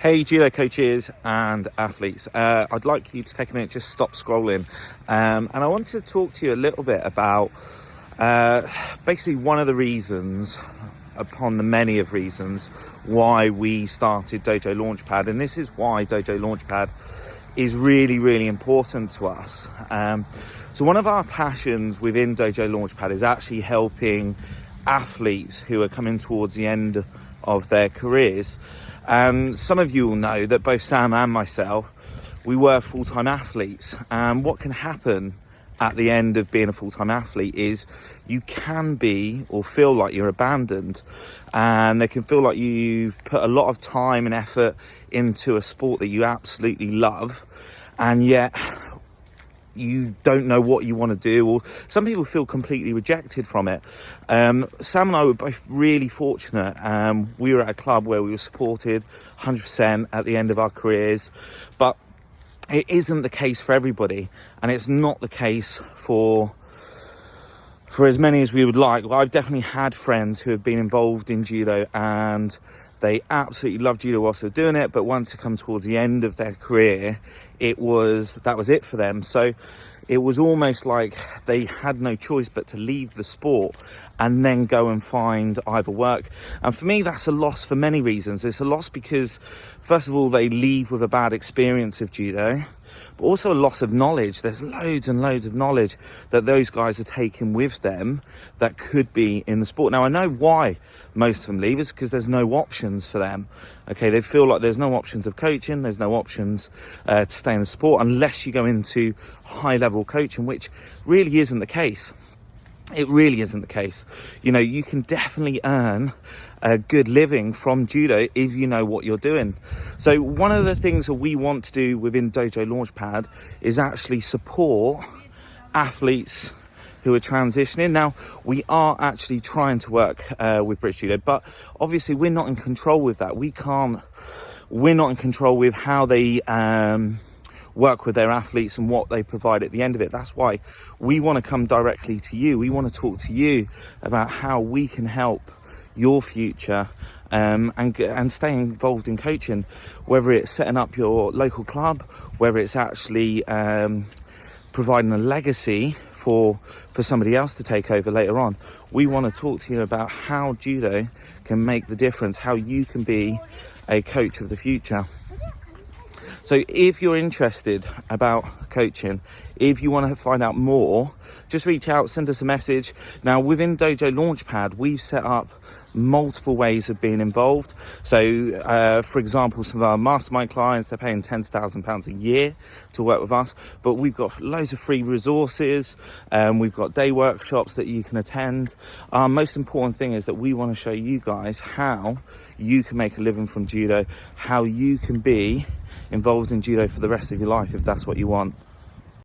Hey Judo coaches and athletes, I'd like you to take a minute, just stop scrolling, and I wanted to talk to you a little bit about basically one of the reasons upon the many of reasons why we started Dojo LaunchPad, and this is why Dojo LaunchPad is really important to us. So one of our passions within Dojo LaunchPad is actually helping athletes who are coming towards the end of their careers. And some of you will know that both Sam and myself, we were full-time athletes. And what can happen at the end of being a full-time athlete is you can be or feel like you're abandoned, and they can feel like you've put a lot of time and effort into a sport that you absolutely love, and yet you don't know what you want to do, or some people feel completely rejected from it. Sam and I were both really fortunate. We were at a club where we were supported 100% at the end of our careers, but it isn't the case for everybody, and it's not the case for as many as we would like. Well, I've definitely had friends who have been involved in judo and they absolutely love judo whilst they're doing it, but once it comes towards the end of their career, that was it for them. So it was almost like they had no choice but to leave the sport and then go and find either work. And for me, that's a loss for many reasons. It's a loss because, first of all, they leave with a bad experience of judo, but also a loss of knowledge. There's loads and loads of knowledge that those guys are taking with them that could be in the sport. Now, I know why most of them leave is because there's no options for them. Okay, they feel like there's no options of coaching, there's no options to stay in the sport unless you go into high-level coaching, which really isn't the case. It really isn't the case. You know, you can definitely earn a good living from judo if you know what you're doing. So one of the things that we want to do within Dojo LaunchPad is actually support athletes who are transitioning. Now, we are actually trying to work with British Judo, but obviously we're not in control with that. We're not in control with how they work with their athletes and what they provide at the end of it. That's why we want to come directly to you. We want to talk to you about how we can help your future and stay involved in coaching, whether it's setting up your local club, whether it's actually providing a legacy for somebody else to take over later on. We want to talk to you about how judo can make the difference, how you can be a coach of the future. So if you're interested about coaching, if you want to find out more, just reach out, send us a message. Now, within Dojo LaunchPad, we've set up multiple ways of being involved. So, for example, some of our mastermind clients, they're paying tens of thousands of pounds a year to work with us, but we've got loads of free resources. We've got day workshops that you can attend. Our most important thing is that we want to show you guys how you can make a living from judo, how you can be involved in judo for the rest of your life if that's what you want.